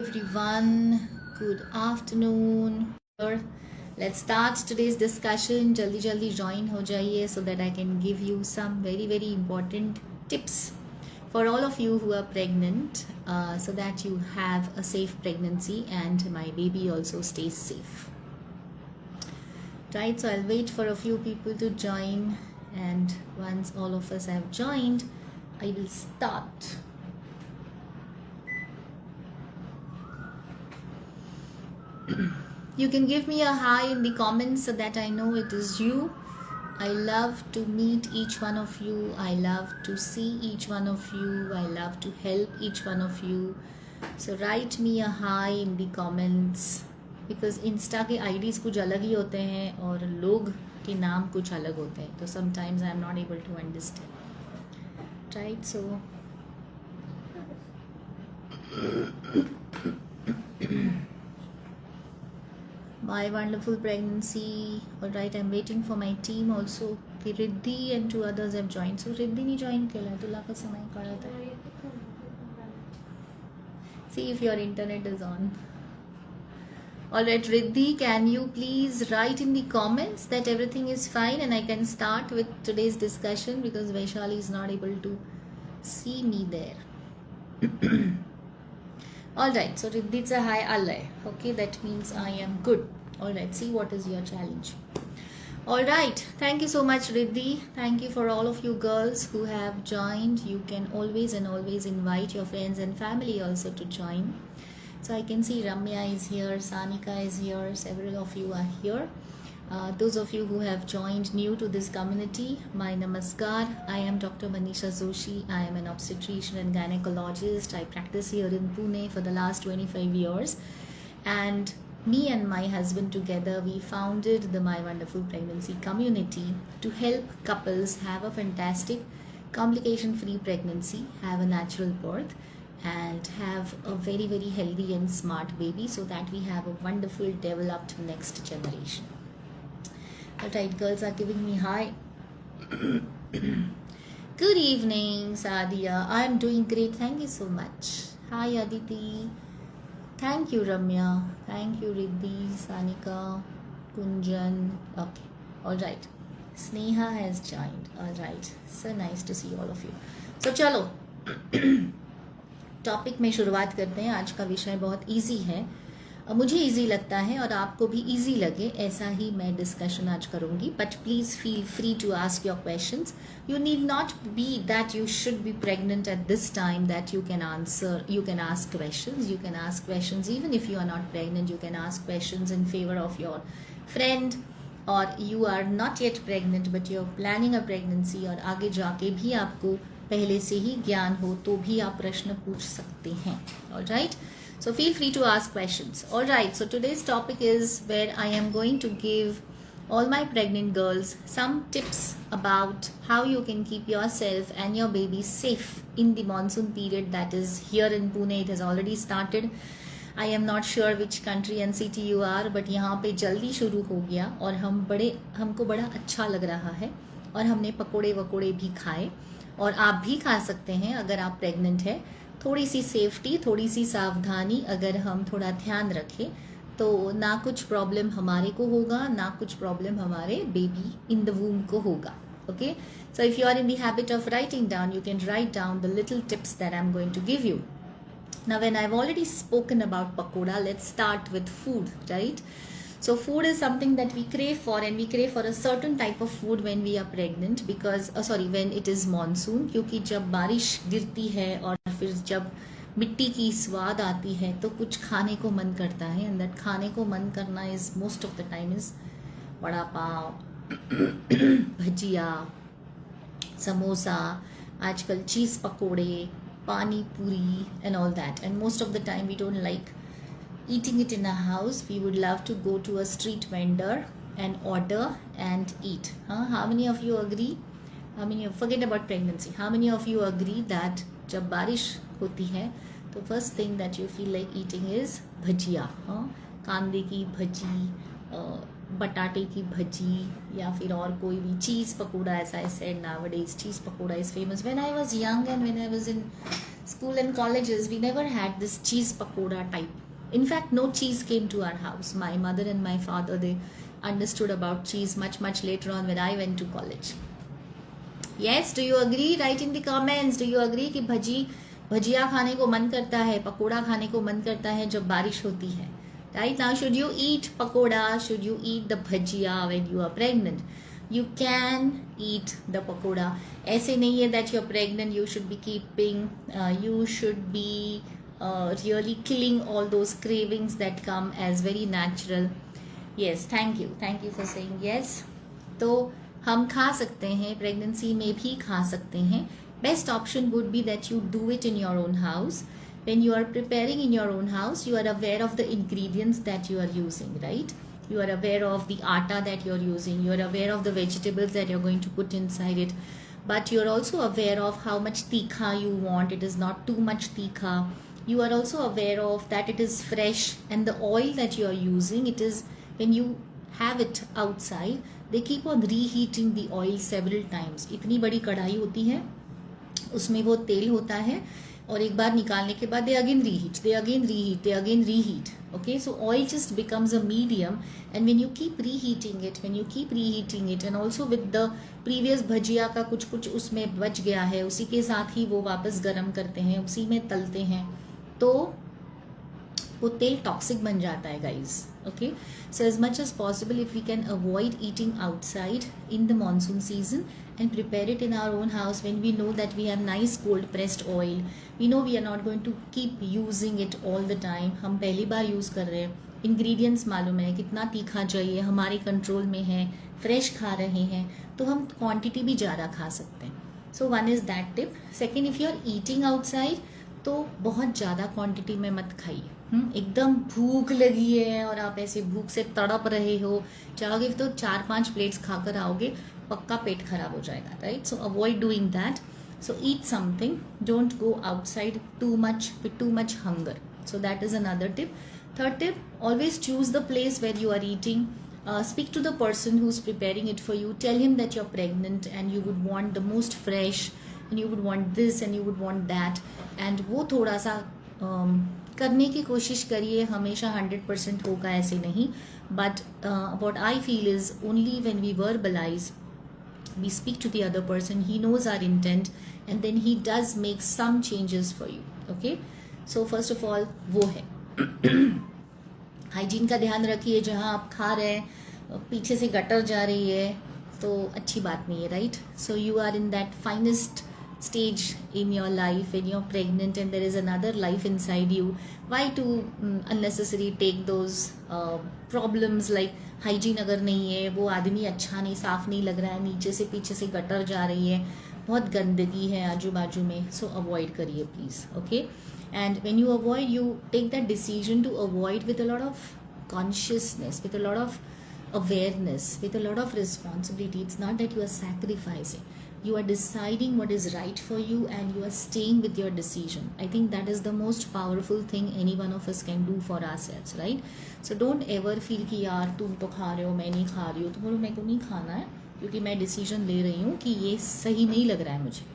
Everyone, good afternoon. Let's start today's discussion. Jaldi jaldi join ho jaiye so that I can give you some very important tips for all of you who are pregnant, so that you have a safe pregnancy and my baby also stays safe. Right, so I'll wait for a few people to join, and once all of us have joined, I will start. You can give me a hi in the comments so that I know it is you. I love to meet each one of you. I love to see each one of you. I love to help each one of you. So write me a hi in the comments, because Insta के IDs कुछ अलग ही होते हैं और लोग के नाम कुछ अलग होते हैं, तो sometimes I am not able to understand. Right, so my wonderful pregnancy. All right, I'm waiting for my team also. Okay, Riddhi and two others have joined. So Riddhi नहीं join केला तुला का समय करा था. See if your internet is on. All right, Riddhi, can you please write in the comments that everything is fine and I can start with today's discussion, because Vaishali is not able to see me there. All right, so Riddhi's a hi Allah. Okay, that means I am good. All right, see what is your challenge. All right, thank you so much, Riddhi. Thank you for all of you girls who have joined. You can always invite your friends and family also to join. So I can see Ramya is here, Sanika is here, several of you are here. Those of you who have joined new to this community, my namaskar. I am Dr. Manisha Joshi. I am an obstetrician and gynecologist. I practice here in Pune for the last 25 years. And me and my husband together, we founded the My Wonderful Pregnancy community to help couples have a fantastic complication-free pregnancy, have a natural birth, and have a very healthy and smart baby, so that we have a wonderful developed next generation. Alright, girls are giving me hi. Good evening, Sadia. I am doing great. Thank you so much. Hi, Aditi. Thank you, Ramya. Thank you, Riddhi, Sanika, Kunjan. Okay. Alright. Sneha has joined. Alright. So nice to see all of you. So, chalo. Topic में शुरुआत करते हैं. आज का विषय बहुत easy है, मुझे इजी लगता है और आपको भी इजी लगे, ऐसा ही मैं डिस्कशन आज करूंगी. But please feel free to ask your questions. You need not be that you should be pregnant at this time that you can answer. You can ask questions. You can ask questions even if you are not pregnant. You can ask questions in favour of your friend, और you are not yet pregnant but you are planning a pregnancy, और आगे जाके भी आपको पहले से ही ज्ञान हो तो भी आप प्रश्न पूछ सकते हैं. Alright, so feel free to ask questions. Alright, so today's topic is where I am going to give all my pregnant girls some tips about how you can keep yourself and your baby safe in the monsoon period that is here in Pune. It has already started. I am not sure which country and city you are, but यहाँ पे जल्दी शुरू हो गया और हमको बड़ा अच्छा लग रहा है, और हमने पकोड़े वकोड़े भी खाए, और आप भी खा सकते हैं अगर आप प्रेग्नेंट है. थोड़ी सी सेफ्टी, थोड़ी सी सावधानी अगर हम थोड़ा ध्यान रखें तो ना कुछ प्रॉब्लम हमारे को होगा, ना कुछ प्रॉब्लम हमारे बेबी इन द वूम को होगा. Okay, so if you are in the habit of writing down, you can write down the little tips that I am going to give you. Now when I've already spoken about pakoda, let's start with food, right? So food is something that we crave for, and we crave for a certain type of food when we are pregnant, because when it is monsoon, क्योंकि जब बारिश गिरती है और फिर जब मिट्टी की स्वाद आती है तो कुछ खाने को मन करता है, and that खाने को मन करना is most of the time is vada pav, भजिया, समोसा, आजकल चीज़ पकोड़े, pani puri and all that. And most of the time we don't like eating it in a house. We would love to go to a street vendor and order and eat. How many of you agree? Forget about pregnancy. How many of you agree that जब बारिश होती है तो first thing that you feel like eating is भजिया. कांदे की भजी, बटाटे की भजी या फिर और कोई भी चीज़ पकौड़ा, ऐसा I said nowadays cheese pakoda is famous. When I was young and when I was in school and colleges, we never had this cheese pakoda type. In fact, no cheese came to our house. My mother and my father, they understood about cheese much later on when I went to college. Yes, do you agree? Write in the comments. Do you agree कि भजिया खाने को मन करता है, पकोड़ा खाने को मन करता है जब बारिश होती है? Right now, should you eat pakoda? Should you eat the bhajia when you are pregnant? You can eat the pakoda. ऐसे नहीं है that you're pregnant, you should be keeping, you should be really killing all those cravings that come as very natural. Yes, thank you for saying yes. तो हम खा सकते हैं, pregnancy में भी खा सकते हैं. Best option would be that you do it in your own house. When you are preparing in your own house, you are aware of the ingredients that you are using, right? You are aware of the atta that you are using. You are aware of the vegetables that you are going to put inside it. But you are also aware of how much tikha you want. It is not too much tikha. You are also aware of that it is fresh, and the oil that you are using, it is, when you have it outside, they keep on reheating the oil several times. इतनी बड़ी कढ़ाई होती है, उसमें वो तेल होता है, और एक बार निकालने के बाद they again reheat. Okay, so oil just becomes a medium, and when you keep reheating it, and also with the previous भजिया का कुछ उसमें बच गया है, उसी के साथ ही वो वापस गरम करते हैं, उसी में तलते हैं, तो वो तेल टॉक्सिक बन जाता है guys. Okay, so as much as possible, if we can avoid eating outside in the monsoon season and prepare it in our own house, when we know that we have nice cold pressed oil, we know we are not going to keep using it all the time. हम पहली बार use कर रहे हैं, ingredients मालूम है कितना तीखा चाहिए, हमारे कंट्रोल में है, फ्रेश खा रहे हैं, तो हम क्वांटिटी भी ज़्यादा खा सकते हैं. So one is that tip. Second, if you are eating outside, तो बहुत ज़्यादा क्वांटिटी में मत खाइए. एकदम भूख लगी है और आप ऐसे भूख से तड़प रहे हो, चाहोगे तो 4-5 प्लेट्स खाकर आओगे, पक्का पेट खराब हो जाएगा, right? So avoid doing that. So eat something, don't go outside too much with too much hunger. So that is another tip. Third tip, always choose the place where you are eating. Speak to the person who's preparing it for you. Tell him that you're pregnant and you would want the most fresh, and you would want this and you would want that. And वो थोड़ा सा करने की कोशिश करिए. हमेशा 100% होगा ऐसे नहीं, but what I feel is only when we verbalize, we speak to the other person, he knows our intent, and then he does make some changes for you. Okay, so first of all वो है hygiene का ध्यान रखिए. जहाँ आप खा रहे हैं पीछे से गटर जा रही है तो अच्छी बात नहीं है, right? So you are in that finest stage in your life when you're pregnant and there is another life inside you. Why to unnecessary take those problems like hygiene अगर नहीं है, वो आदमी अच्छा नहीं, साफ नहीं लग रहा है, नीचे से पीछे से गटर जा रही है, बहुत गंदगी है आजू बाजू में, so avoid करिए please. Okay, and when you avoid, you take that decision to avoid with a lot of consciousness, with a lot of awareness, with a lot of responsibility. It's not that you are sacrificing. You are deciding what is right for you and you are staying with your decision. I think that is the most powerful thing any one of us can do for ourselves, right? So don't ever feel कि यार तुम तो खा रहे हो, मैं नहीं खा रही हूँ, तुम्हें मेरे को नहीं खाना है क्योंकि मैं डिसीजन ले रही हूँ कि ये सही नहीं लग रहा है मुझे.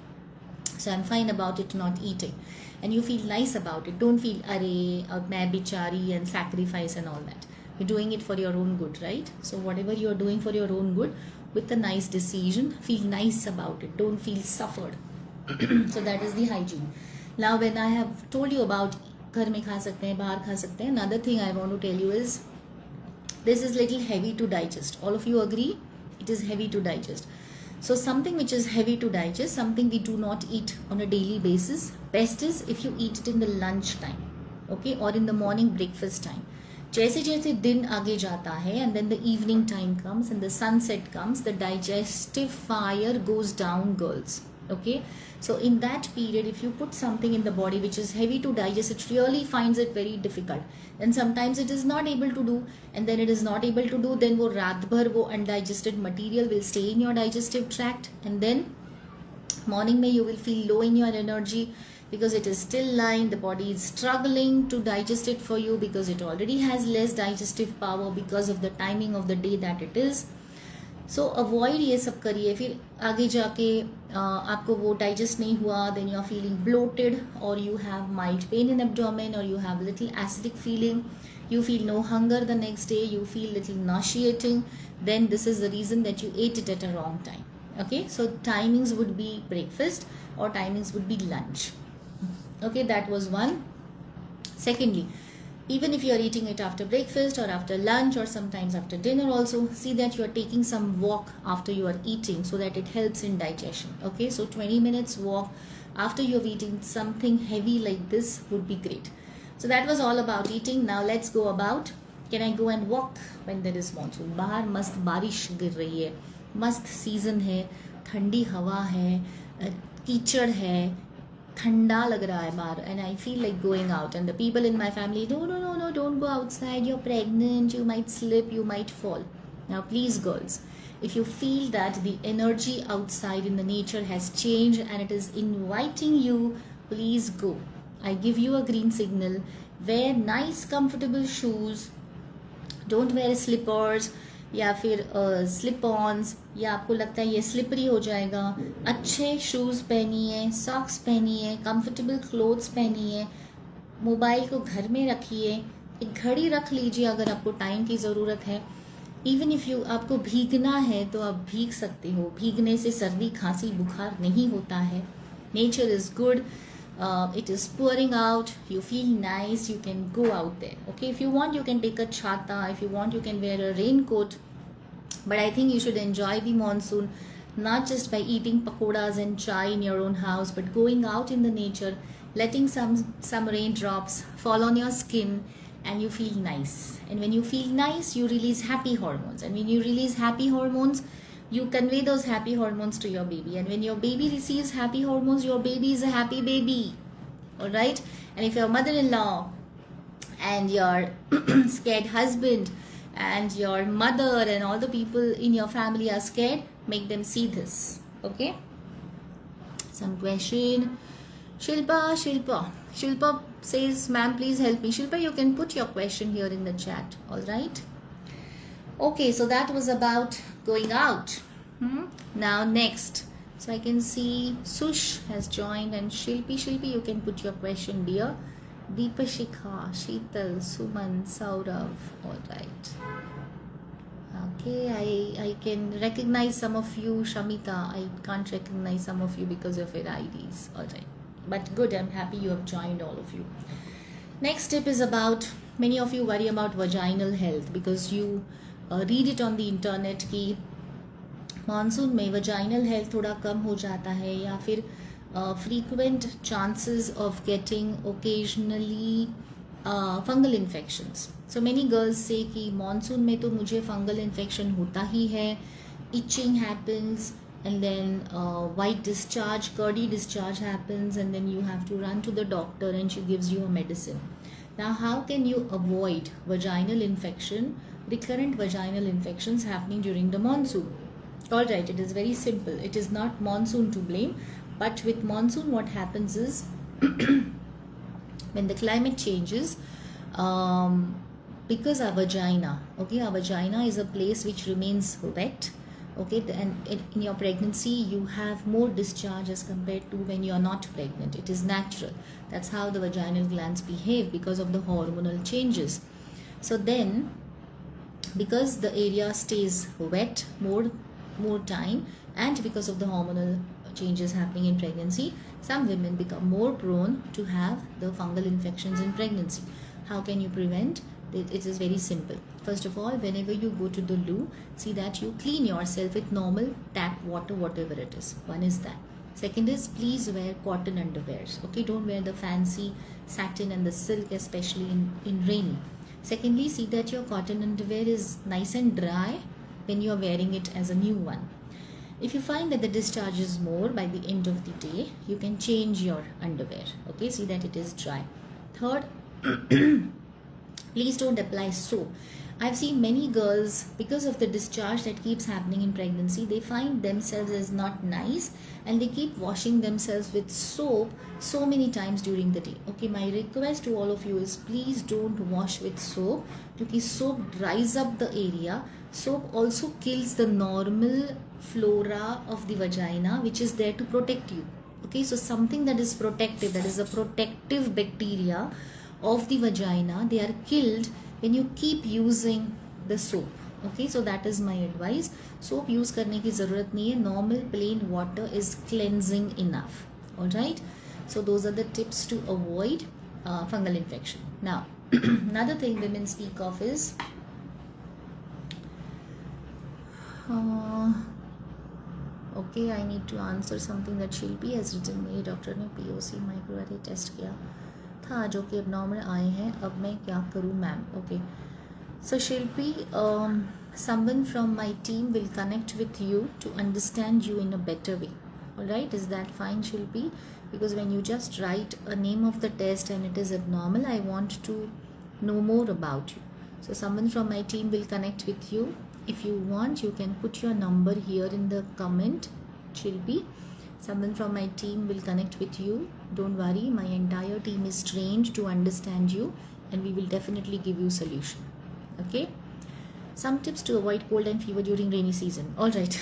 So I'm fine about it not eating. And you feel nice about it. Don't feel अरे अब मैं बेचारी and sacrifice and all that. You're doing it for your own good, right? So whatever you're doing for your own good, with a nice decision, feel nice about it, don't feel suffered. So that is the hygiene. Now when I have told you about घर में खा सकते हैं, बाहर खा सकते हैं, another thing I want to tell you is this is little heavy to digest. All of you agree it is heavy to digest. So something which is heavy to digest, something we do not eat on a daily basis, best is if you eat it in the lunch time, okay, or in the morning breakfast time. जैसे जैसे दिन आगे जाता है and then the evening time comes and the sunset comes, the digestive fire goes down, girls. Okay, so in that period if you put something in the body which is heavy to digest, it really finds it very difficult, and sometimes it is not able to do, and then it is not able to do, then वो रात भर वो undigested material will stay in your digestive tract, and then morning में you will feel low in your energy, because it is still lying. The body is struggling to digest it for you because it already has less digestive power because of the timing of the day that it is. So avoid ये सब करिए. फिर आगे जाके आपको वो digest नहीं हुआ, then you are feeling bloated और you have mild pain in abdomen और you have little acidic feeling, you feel no hunger the next day, you feel little nauseating, then this is the reason that you ate it at a wrong time. Okay, so timings would be breakfast or timings would be lunch. Okay, that was one. Secondly, even if you are eating it after breakfast or after lunch or sometimes after dinner also, see that you are taking some walk after you are eating so that it helps in digestion. Okay, so 20 minutes walk after you have eaten something heavy like this would be great. So that was all about eating. Now let's go about, can I go and walk when there is monsoon? बाहर मस्त बारिश गिर रही है, मस्त season है, ठंडी हवा है, कीचड़ है, ठंडा लग रहा है बाहर, and I feel like going out. And the people in my family, no, don't go outside, you're pregnant, you might slip, you might fall. Now please girls, if you feel that the energy outside in the nature has changed and it is inviting you, please go. I give you a green signal. Wear nice comfortable shoes. Don't wear slippers या फिर slip-ons या आपको लगता है ये slippery हो जाएगा. अच्छे shoes पहनिए, socks पहनिए, comfortable clothes पहनिए. मोबाइल को घर में रखिए. एक घड़ी रख लीजिए अगर आपको टाइम की ज़रूरत है. इवन इफ़ यू आपको भीगना है तो आप भीग सकते हो. भीगने से सर्दी खांसी बुखार नहीं होता है. Nature is good. It is pouring out, you feel nice, you can go out there. Okay, if you want you can take a chhata, if you want you can wear a raincoat, but I think you should enjoy the monsoon not just by eating pakoras and chai in your own house, but going out in the nature, letting some raindrops fall on your skin and you feel nice. And when you feel nice, you release happy hormones, and when you release happy hormones, you convey those happy hormones to your baby, and when your baby receives happy hormones, your baby is a happy baby. All right. And if your mother-in-law and your scared husband and your mother and all the people in your family are scared, make them see this. Okay, some question. Shilpa says, ma'am, please help me. Shilpa, you can put your question here in the chat. All right. Okay, so that was about going out. Now next, so I can see Sush has joined, and Shilpi, you can put your question, dear. Deepashikha, Sheetal, Suman, Saurav. All right. Okay, I can recognize some of you. Shamita, I can't recognize some of you because of your IDs. All right, but good, I'm happy you have joined, all of you. Next tip is about, many of you worry about vaginal health because you read it on the internet कि monsoon में vaginal health थोड़ा कम हो जाता है, या फिर frequent chances of getting occasionally fungal infections. So many girls से कि मानसून में तो मुझे फंगल इन्फेक्शन होता ही है, itching happens, and then white discharge, curdy discharge happens, and then you have to run to the doctor and she gives you a medicine. Now how can you avoid vaginal infection, recurrent vaginal infections happening during the monsoon? All right, it is very simple. It is not monsoon to blame, but with monsoon what happens is when the climate changes, because our vagina is a place which remains wet. Okay, and in your pregnancy you have more discharge as compared to when you are not pregnant. It is natural. That's how the vaginal glands behave because of the hormonal changes. So then, because the area stays wet more time, and because of the hormonal changes happening in pregnancy, some women become more prone to have the fungal infections in pregnancy. How can you prevent? It is very simple. First of all, whenever you go to the loo, see that you clean yourself with normal tap water, whatever it is. One is that. Second is, please wear cotton underwears. Okay, don't wear the fancy satin and the silk, especially in rainy. Secondly, see that your cotton underwear is nice and dry when you are wearing it as a new one. If you find that the discharge is more by the end of the day, you can change your underwear. Okay, see that it is dry. Third, Please don't apply soap. I've seen many girls, because of the discharge that keeps happening in pregnancy, they find themselves as not nice and they keep washing themselves with soap so many times during the day. Okay, my request to all of you is please don't wash with soap because soap dries up the area. Soap also kills the normal flora of the vagina, which is there to protect you. Okay, so something that is protective, that is a protective bacteria of the vagina, they are killed when you keep using the soap. Okay, so that is my advice. Soap use करने की ज़रूरत नहीं है. Normal plain water is cleansing enough. All right, so those are the tips to avoid fungal infection. Now another thing women speak of is okay, I need to answer something that Shilpi has written me. Doctor ने POC माइक्रोआरए test किया था जो कि abnormal आए हैं, अब मैं क्या करूँ ma'am? Okay, so Shilpi, someone from my team will connect with you to understand you in a better way. All right, is that fine, Shilpi? Because when you just write a name of the test and it is abnormal, I want to know more about you. So someone from my team will connect with you. If you want, you can put your number here in the comment, Shilpi. Someone from my team will connect with you. Don't worry, my entire team is trained to understand you and we will definitely give you solution. Okay, some tips to avoid cold and fever during rainy season. All right,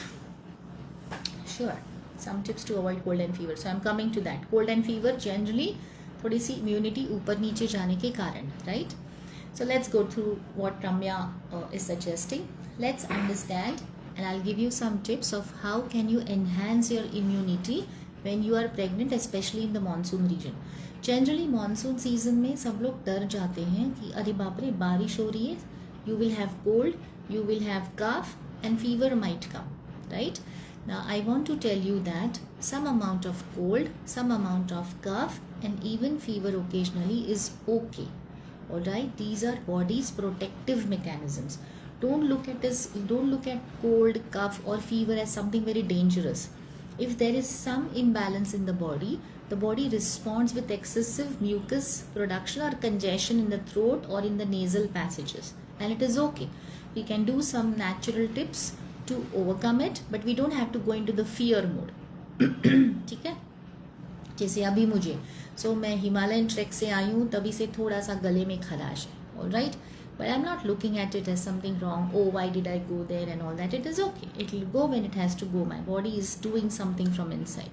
sure, some tips to avoid cold and fever. So I'm coming to that. Cold and fever generally थोड़ी सी immunity ऊपर नीचे जाने के कारण, right? So let's go through what Ramya is suggesting. Let's understand and I'll give you some tips of how can you enhance your immunity when you are pregnant, especially in the monsoon region. Generally monsoon season में सब लोग डर जाते हैं कि अरे बाप रे बारिश हो रही है, you will have cold, you will have cough and fever might come, right? Now I want to tell you that some amount of cold, some amount of cough and even fever occasionally is okay. All right, these are body's protective mechanisms. Don't look at cold, cough or fever as something very dangerous. If there is some imbalance in the body responds with excessive mucus production or congestion in the throat or in the nasal passages, and it is okay. We can do some natural tips to overcome it, but we don't have to go into the fear mode. ठीक है? जैसे अभी मुझे मैं Himalayan track से आई हूँ, तभी से थोड़ा सा गले में खराश है. All right, but I'm not looking at it as something wrong. Oh, why did I go there and all that? It is okay. It will go when it has to go. My body is doing something from inside.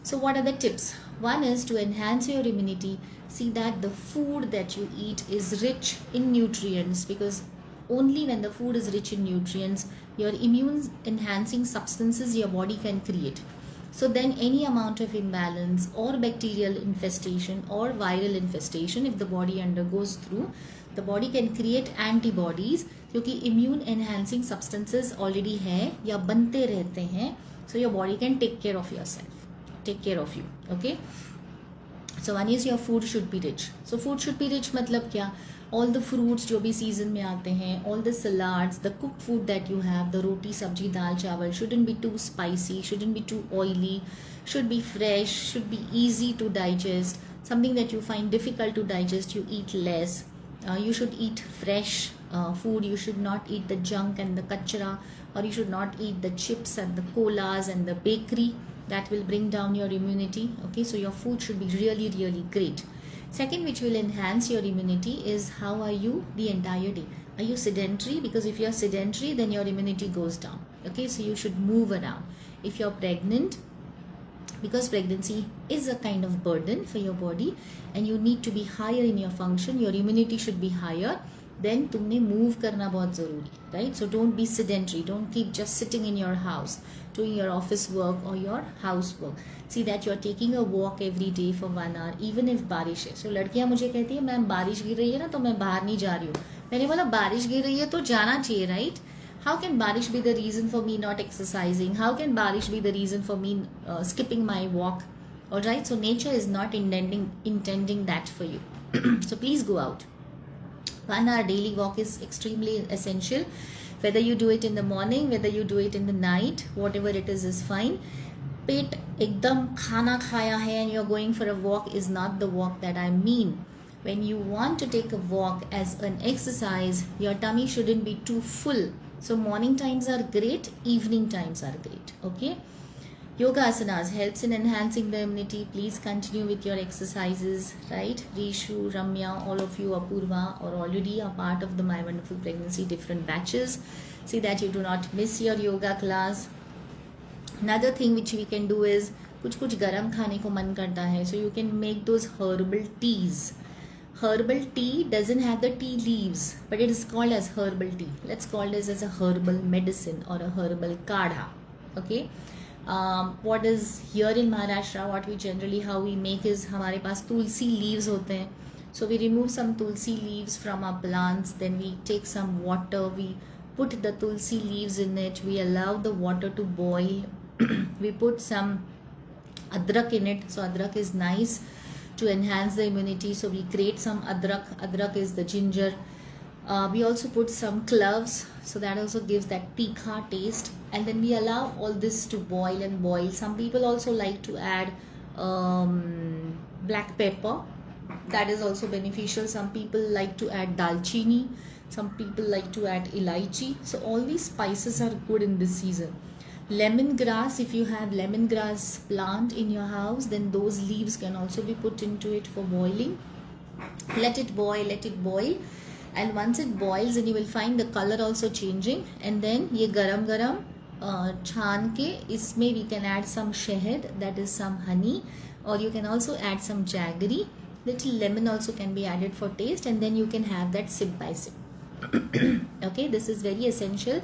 So what are the tips? One is to enhance your immunity. See that the food that you eat is rich in nutrients, because only when the food is rich in nutrients, your immune enhancing substances your body can create. So then any amount of imbalance or bacterial infestation or viral infestation, if the body undergoes through, the body can create antibodies क्योंकि immune enhancing substances already है या बनते रहते हैं. So your body can take care of yourself, take care of you. Okay. So one is your food should be rich. So food should be rich मतलब क्या? All the fruits जो भी season में आते हैं, all the salads, the cooked food that you have, the roti, sabji, dal, chawal shouldn't be too spicy, shouldn't be too oily, should be fresh, should be easy to digest. Something that you find difficult to digest, you eat less. You should eat fresh food. You should not eat the junk and the kachra, or you should not eat the chips and the colas and the bakery. That will bring down your immunity. Okay, so your food should be really, really great. Second, which will enhance your immunity, is how are you the entire day? Are you sedentary? Because if you are sedentary, then your immunity goes down. Okay, so you should move around. If you're pregnant, because pregnancy is a kind of burden for your body and you need to be higher in your function, your immunity should be higher, then तुमने move करना बहुत ज़रूरी, right? So don't be sedentary. Don't keep just sitting in your house doing your office work or your housework. See that you're taking a walk every day for 1 hour, even if बारिश है. So लड़कियां मुझे कहती है ma'am बारिश गिर रही है ना तो मैं बाहर नहीं जा रही हूँ. मैंने बोला बारिश गिर रही है तो जाना चाहिए, right? How can barish be the reason for me not exercising? How can barish be the reason for me skipping my walk? All right, so nature is not intending that for you. So please go out. 1 hour daily walk is extremely essential. Whether you do it in the morning, whether you do it in the night, whatever it is fine. पेट एकदम खाना खाया है and you're going for a walk is not the walk that I mean. when you want to take a walk as an exercise, your tummy shouldn't be too full. So morning times are great, evening times are great. Okay. Yoga asanas helps in enhancing the immunity. Please continue with your exercises, right? Rishu, Ramya, all of you, Apurva, are already a part of the My Wonderful Pregnancy different batches. See that you do not miss your yoga class. Another thing which we can do is कुछ गरम खाने को मन करता है, so you can make those herbal teas. Herbal tea doesn't have the tea leaves, but it is called as herbal tea. Let's call this as a herbal medicine or a herbal kadha. Okay. What is here in Maharashtra, what we generally how we make is हमारे पास तुलसी leaves होते हैं. So we remove some tulsi leaves from our plants, then we take some water, we put the tulsi leaves in it, we allow the water to boil, we put some adrak in it. So adrak is nice to enhance the immunity, so we create some adrak is the ginger. We also put some cloves, so that also gives that tikha taste, and then we allow all this to boil and boil. Some people also like to add black pepper, that is also beneficial. Some people like to add dalchini, some people like to add elaichi. So all these spices are good in this season. Lemongrass, if you have lemongrass plant in your house, then those leaves can also be put into it for boiling. Let it boil, and once it boils, then you will find the color also changing, and then ye garam छान के इसमें we can add some शहद, that is some honey, or you can also add some jaggery. Little lemon also can be added for taste, and then you can have that sip by sip. Okay, this is very essential,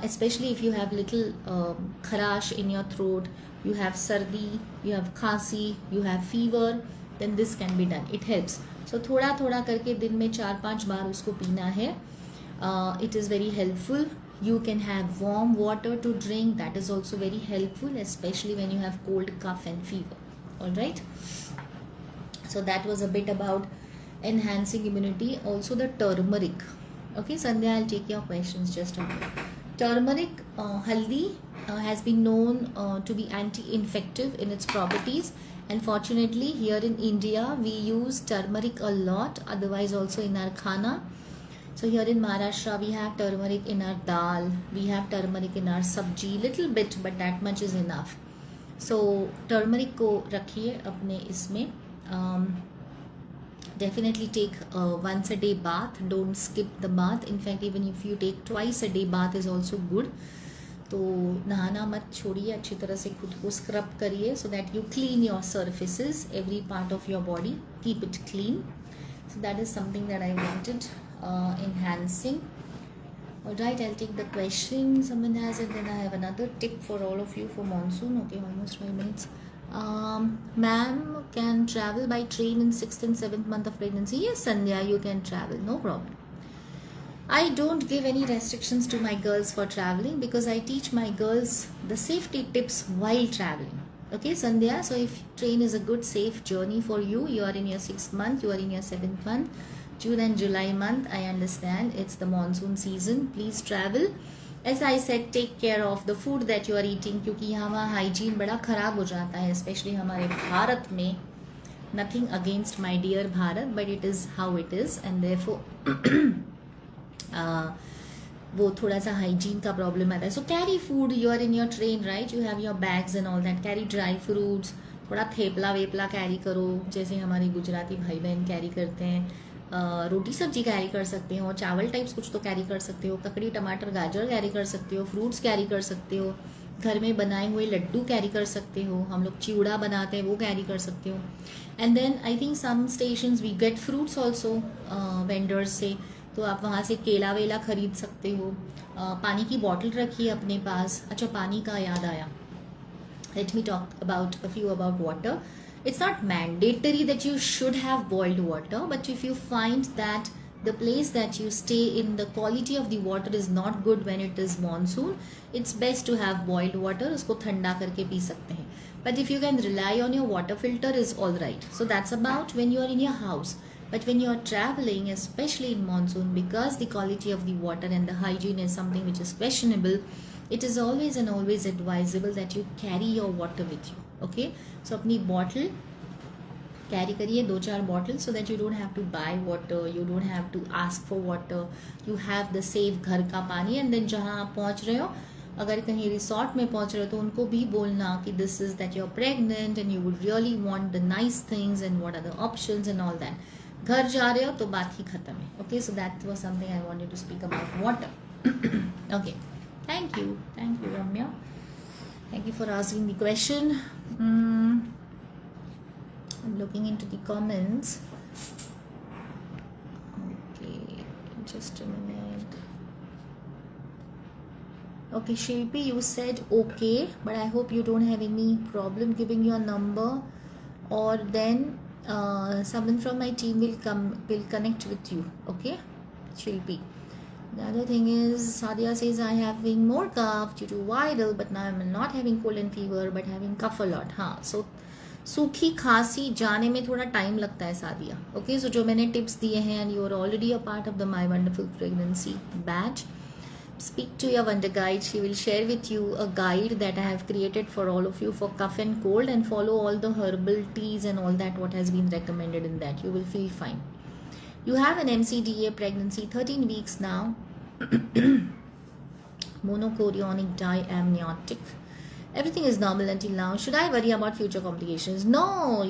especially if you have little kharash in your throat, you have sardi, you have khasi, you have fever, then this can be done. It helps. So थोड़ा थोड़ा करके दिन में 4-5 बार उसको पीना है. It is very helpful. You can have warm water to drink, that is also very helpful, especially when you have cold, cough and fever. All right. So that was a bit about enhancing immunity. Also the turmeric. Okay, Sandhya, I'll take your questions just a minute. Turmeric, haldi, has been known to be anti-infective in its properties, and fortunately here in India we use turmeric a lot, otherwise also in our khana. So here in Maharashtra we have turmeric in our dal, we have turmeric in our sabji, little bit, but that much is enough. So turmeric को रखिए अपने इसमें. Definitely take once a day bath, don't skip the bath. In fact, even if you take twice a day bath is also good. तो नहाना मत छोड़िए, अच्छी तरह से खुद को स्क्रब करिए, so that you clean your surfaces, every part of your body, keep it clean. So that is something that I wanted enhancing. Alright, I'll take the question someone has, and then I have another tip for all of you for monsoon. Okay, almost 5 minutes. Ma'am, can travel by train in 6th and 7th month of pregnancy? Yes, Sandhya, you can travel, no problem. I don't give any restrictions to my girls for traveling, because I teach my girls the safety tips while traveling. Okay, Sandhya, so if train is a good safe journey for you, you are in your 6th month, you are in your 7th month, June and July month, I understand it's the monsoon season, please travel. As I said, take care of the food that you are eating, क्योंकि यहाँ hygiene बड़ा ख़राब हो जाता है, especially हमारे भारत में. Nothing against my dear Bharat, but it is how it is, and therefore वो थोड़ा सा hygiene का problem आता है. So carry food, you are in your train, right? You have your bags and all that. Carry dry fruits, थोड़ा thepla वेपला carry करो, जैसे हमारे गुजराती भाई बहन कैरी करते हैं. रोटी सब्जी कैरी कर सकते हो, चावल टाइप्स कुछ तो कैरी कर सकते हो, ककड़ी टमाटर गाजर कैरी कर सकते हो, फ्रूट्स कैरी कर सकते हो, घर में बनाए हुए लड्डू कैरी कर सकते हो, हम लोग चिवड़ा बनाते हैं वो कैरी कर सकते हो. And then I think some stations we get fruits also vendors से, तो आप वहाँ से केला वेला खरीद सकते हो. पानी की बॉटल रखिए अपने पास. अच्छा, पानी का याद आया, let me talk about a few about water. It's not mandatory that you should have boiled water, but if you find that the place that you stay in, the quality of the water is not good when it is monsoon, it's best to have boiled water. उसको ठंडा करके P सकते हैं. But if you can rely on your water filter is all right. So that's about when you are in your house. But when you are traveling, especially in monsoon, because the quality of the water and the hygiene is something which is questionable, it is always and always advisable that you carry your water with you. Okay, so अपनी bottle carry करिए 2-4 bottle, so that you don't have to buy water, you don't have to ask for water, you have the safe घर का पानी. And then जहाँ आप पहुँच रहे हो, अगर कहीं रिसोर्ट में पहुँच रहे हो तो उनको भी बोलना कि this is that you are pregnant and you would really want the nice things and what are the options and all that. घर जा रहे हो तो बात ही खत्म है. Okay, so that was something I wanted to speak about water. Okay, thank you Ramya, thank you for asking the question. I'm looking into the comments. Okay, just a minute. Okay, Shilpi, you said okay, but I hope you don't have any problem giving your number, or then someone from my team will connect with you. Okay, Shilpi. The other thing is, Sadia says I have having more cough due to viral, but now I'm not having cold and fever, but having cough a lot. हाँ, so सूखी खांसी जाने में थोड़ा time लगता है Sadia. Okay, सो जो मैंने टिप्स दिए हैं, and you are already a part of the my wonderful pregnancy batch, speak to your wonder guide. She will share with you a guide that I have created for all of you for cough and cold, and follow all the herbal teas and all that what has been recommended in that. You will feel fine. You have an MCDA pregnancy, 13 weeks now, monochorionic diamniotic. Everything is normal until now. Should I worry about future complications? No,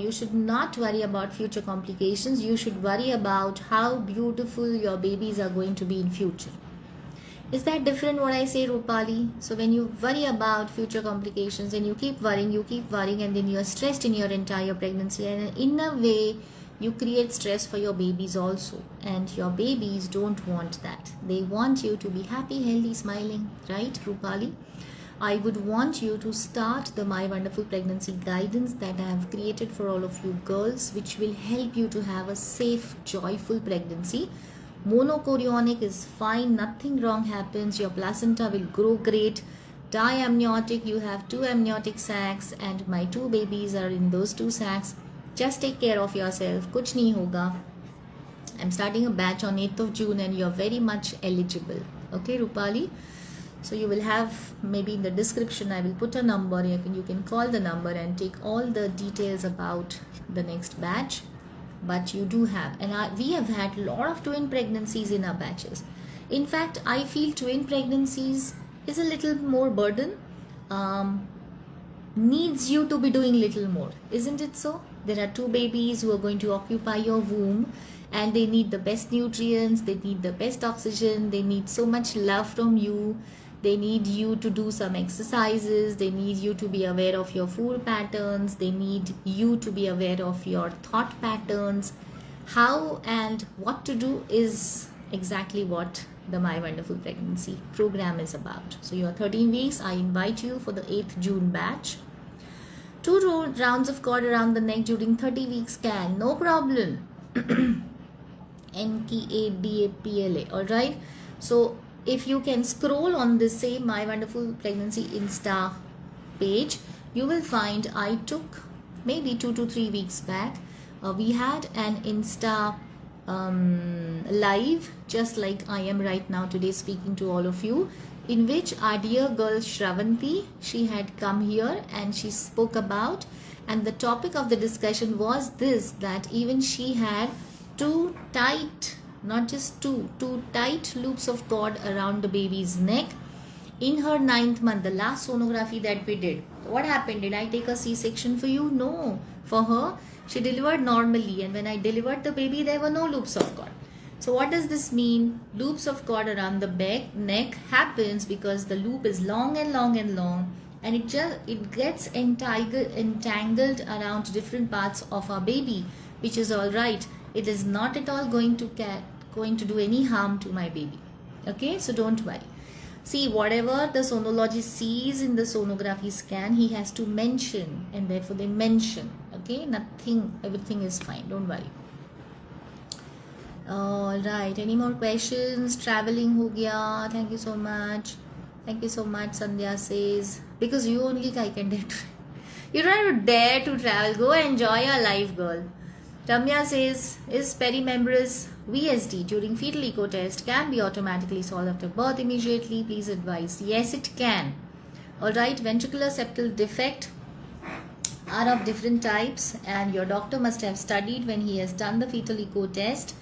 you should not worry about future complications. You should worry about how beautiful your babies are going to be in future. Is that different what I say, Rupali? So when you worry about future complications and you keep worrying, and then you are stressed in your entire pregnancy, and in a way you create stress for your babies also, and your babies don't want that. They want you to be happy, healthy, smiling, right, Rupali? I would want you to start the My Wonderful Pregnancy guidance that I have created for all of you girls, which will help you to have a safe, joyful pregnancy. Monochorionic is fine, nothing wrong happens, your placenta will grow great. Diamniotic, you have 2 amniotic sacs, and my 2 babies are in those 2 sacs. Just take care of yourself, kuch nahi hoga. I'm starting a batch on 8th of June and you're very much eligible. Okay, Rupali? So you will have, maybe in the description I will put a number, you can call the number and take all the details about the next batch. But you do have, and we have had a lot of twin pregnancies in our batches. In fact, I feel twin pregnancies is a little more burden, needs you to be doing little more, isn't it so? There are 2 babies who are going to occupy your womb, and they need the best nutrients, they need the best oxygen, they need so much love from you. They need you to do some exercises, they need you to be aware of your food patterns, they need you to be aware of your thought patterns. How and what to do is exactly what the My Wonderful Pregnancy program is about. So you are 13 weeks, I invite you for the 8th June batch. 2 rounds of cord around the neck during 30 weeks scan, no problem. NKADAPLA, alright. So if you can scroll on the same My Wonderful Pregnancy Insta page, you will find I took maybe 2 to 3 weeks back, we had an Insta live, just like I am right now today speaking to all of you, in which our dear girl Shravanti, she had come here and she spoke about, and the topic of the discussion was this, that even she had 2 tight, not just two tight loops of cord around the baby's neck in her 9th month, the last sonography that we did. What happened? Did I take a C-section for you? No. For her, she delivered normally, and when I delivered the baby, there were no loops of cord. So what does this mean? Loops of cord around the neck happens because the loop is long and long and long, and it gets entangled around different parts of our baby, which is all right. It is not at all going to do any harm to my baby. Okay, so don't worry. See, whatever the sonologist sees in the sonography scan, he has to mention, and therefore they mention. Okay, nothing, everything is fine, don't worry. All right, any more questions? Traveling ho gaya. Thank you so much. Thank you so much. Sandhya says, because you only can dare to, you don't have to dare to travel. Go enjoy your life, girl. Ramya says, is perimembranous VSD during fetal echo test can be automatically solved after birth immediately? Please advise. Yes, it can. Alright, ventricular septal defect are of different types, and your doctor must have studied when he has done the fetal echo test.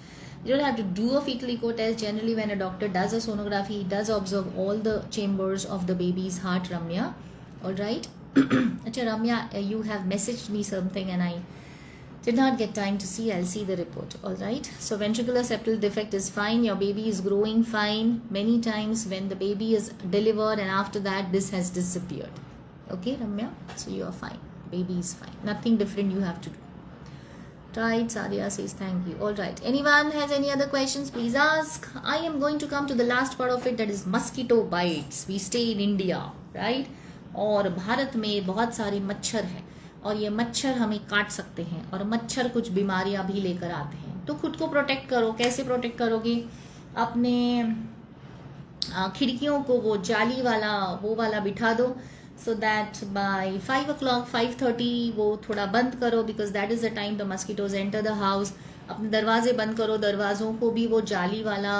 You don't have to do a fetal echo test. Generally, when a doctor does a sonography, he does observe all the chambers of the baby's heart, Ramya. All right. Achha, Ramya, you have messaged me something and I did not get time to see. I'll see the report. All right. So ventricular septal defect is fine. Your baby is growing fine. Many times when the baby is delivered and after that this has disappeared. Okay, Ramya. So you are fine. Baby is fine. Nothing different you have to do. Right, Sadia says thank you. All right. Anyone has any other questions? Please ask. I am going to come to the last part of it, that is mosquito bites. We stay in India, right? और भारत में बहुत सारे मच्छर हैं और ये मच्छर हमें काट सकते हैं और मच्छर कुछ बीमारियां भी लेकर आते हैं. तो खुद को प्रोटेक्ट करो. कैसे प्रोटेक्ट करोगे? अपने खिड़कियों को वो जाली वाला वो वाला बिठा दो. So that by 5 o'clock, 5:30 वो थोड़ा बंद करो, because that is the time the mosquitoes enter the house. अपने दरवाजे बंद करो, दरवाज़ों को भी वो जाली वाला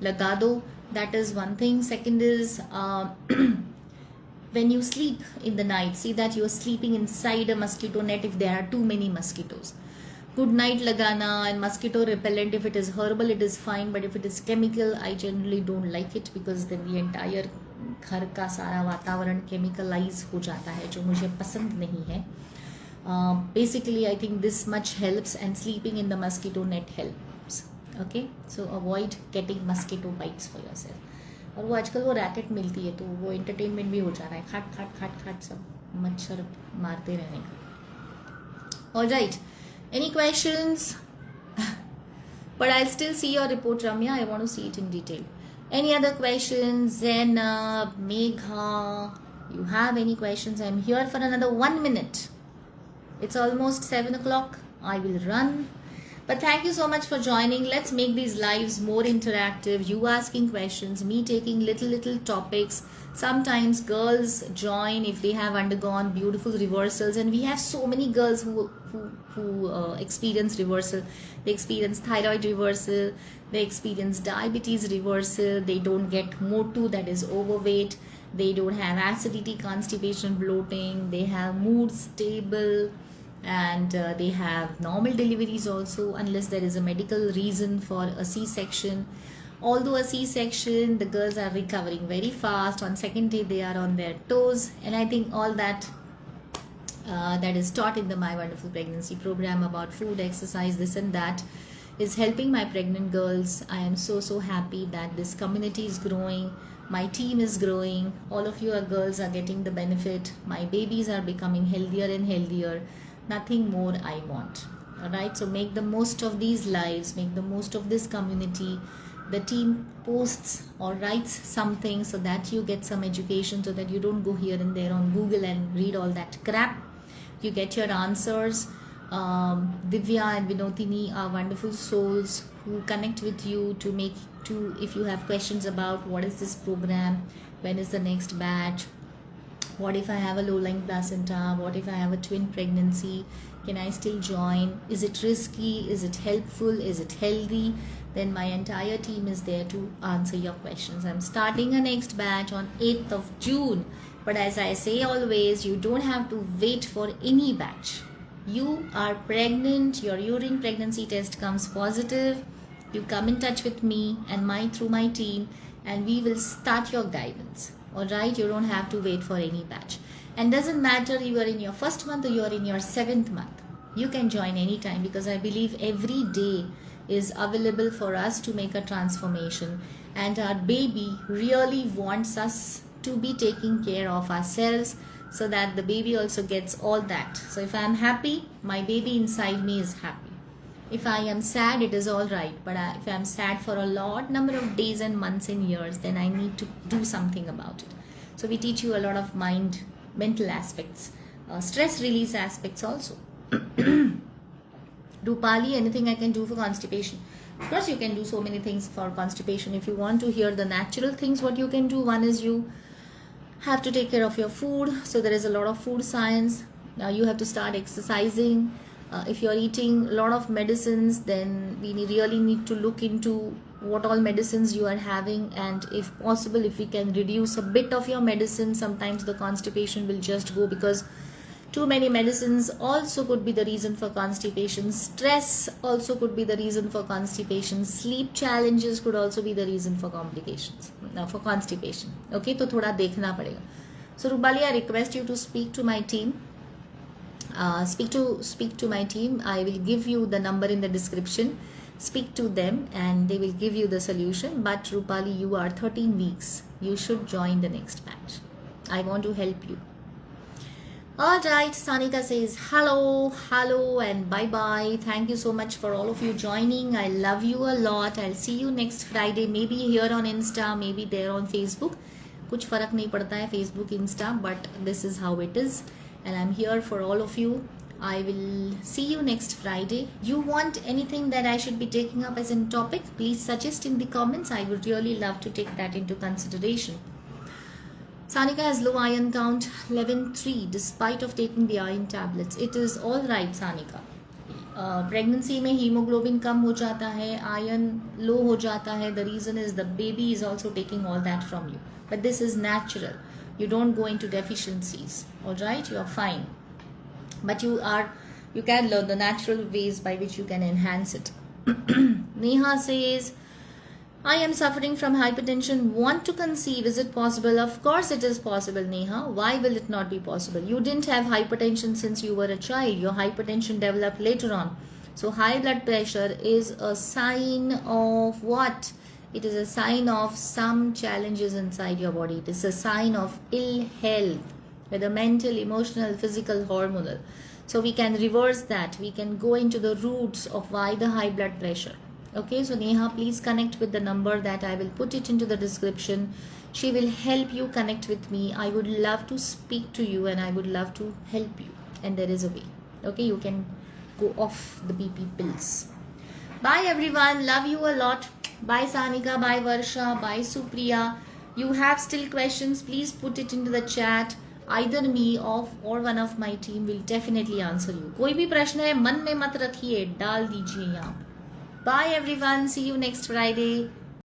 लगा दो. That is one thing. Second is when you sleep in the night, see that you are sleeping inside a mosquito net if there are too many mosquitoes. Good night lagana and mosquito repellent. If it is herbal, it is fine, but if it is chemical, I generally don't like it, because then the entire घर का सारा वातावरण chemicalise हो जाता है, जो मुझे पसंद नहीं है. Basically I think this much helps, and sleeping in the mosquito net helps. Okay, so avoid getting mosquito bytes for yourself. और वो आजकल वो रैकेट मिलती है, तो वो एंटरटेनमेंट भी हो जा रहा है, खाट खाट खाट खाट सब मच्छर मारते रहने का. Alright, any questions? But I still see your report, Ramya. I want to see it in detail. Any other questions? Zainab, Megha, you have any questions? I'm here for another 1 minute. It's almost 7 o'clock. I will run. But thank you so much for joining. Let's make these lives more interactive. You asking questions, me taking little topics. Sometimes girls join if they have undergone beautiful reversals, and we have so many girls who experience reversal. They experience thyroid reversal, they experience diabetes reversal, they don't get motu, that is overweight, they don't have acidity, constipation, bloating, they have mood stable, and they have normal deliveries also, unless there is a medical reason for a C-section. Although a C-section, the girls are recovering very fast. On second day, they are on their toes, and I think all that that is taught in the My Wonderful Pregnancy program about food, exercise, this and that, is helping my pregnant girls. I am so happy that this community is growing. My team is growing. All of you girls are getting the benefit. My babies are becoming healthier and healthier. Nothing more I want. Alright, so make the most of these lives, make the most of this community. The team posts or writes something so that you get some education, so that you don't go here and there on Google and read all that crap. You get your answers. Divya and Vinotini are wonderful souls who connect with you if you have questions about what is this program, when is the next batch, what if I have a low-lying placenta, what if I have a twin pregnancy, can I still join, is it risky, is it helpful, is it healthy? Then my entire team is there to answer your questions. I'm starting a next batch on 8th of June. But as I say always, you don't have to wait for any batch. You are pregnant, your urine pregnancy test comes positive, you come in touch with me and through my team, and we will start your guidance. Alright, you don't have to wait for any batch. And doesn't matter you are in your first month or you are in your 7th month. You can join anytime, because I believe every day is available for us to make a transformation, and our baby really wants us to be taking care of ourselves, so that the baby also gets all that. So if I am happy, my baby inside me is happy. If I am sad, it is all right, but if I am sad for a lot number of days and months and years, then I need to do something about it. So we teach you a lot of mental aspects, stress release aspects also. Rupali, anything I can do for constipation? Of course you can do so many things for constipation. If you want to hear the natural things, what you can do, one is you have to take care of your food. So there is a lot of food science. You have to start exercising. If you're eating a lot of medicines, then we really need to look into what all medicines you are having, and if possible, if we can reduce a bit of your medicine, sometimes the constipation will just go, because Too many medicines also could be the reason for constipation. Stress also could be the reason for constipation. Sleep challenges could also be the reason for complications, for constipation. Okay, तो थोड़ा देखना पड़ेगा. So Rupali, I request you to speak to my team. Speak to my team. I will give you the number in the description. Speak to them and they will give you the solution. But Rupali, you are 13 weeks. You should join the next batch. I want to help you. Alright, Sanika says hello and bye bye. Thank you so much for all of you joining. I love you a lot. I'll see you next Friday, maybe here on Insta, maybe there on Facebook. कुछ फर्क नहीं पड़ता है Facebook, Insta, but this is how it is. And I'm here for all of you. I will see you next Friday. You want anything that I should be taking up as a topic? Please suggest in the comments. I would really love to take that into consideration. Sanika has low iron count 11.3 despite of taking the iron tablets. It is all right, Sanika. Pregnancy में hemoglobin कम हो जाता है, iron low हो जाता है. The reason is the baby is also taking all that from you. But this is natural. You don't go into deficiencies. All right, you are fine. But you can learn the natural ways by which you can enhance it. Neha says, I am suffering from hypertension, want to conceive, is it possible? Of course it is possible, Neha. Why will it not be possible? You didn't have hypertension since you were a child. Your hypertension developed later on. So high blood pressure is a sign of what? It is a sign of some challenges inside your body. It is a sign of ill health, whether mental, emotional, physical, hormonal. So we can reverse that. We can go into the roots of why the high blood pressure. Okay, so Neha, please connect with the number that I will put it into the description. She will help you connect with me. I would love to speak to you and I would love to help you. And there is a way. Okay, you can go off the BP pills. Bye everyone. Love you a lot. Bye Sanika. Bye Varsha. Bye Supriya. You have still questions, please put it into the chat. Either me or one of my team will definitely answer you. कोई भी प्रश्न है मन में मत रखिए, डाल दीजिए यहाँ. Bye everyone. See you next Friday.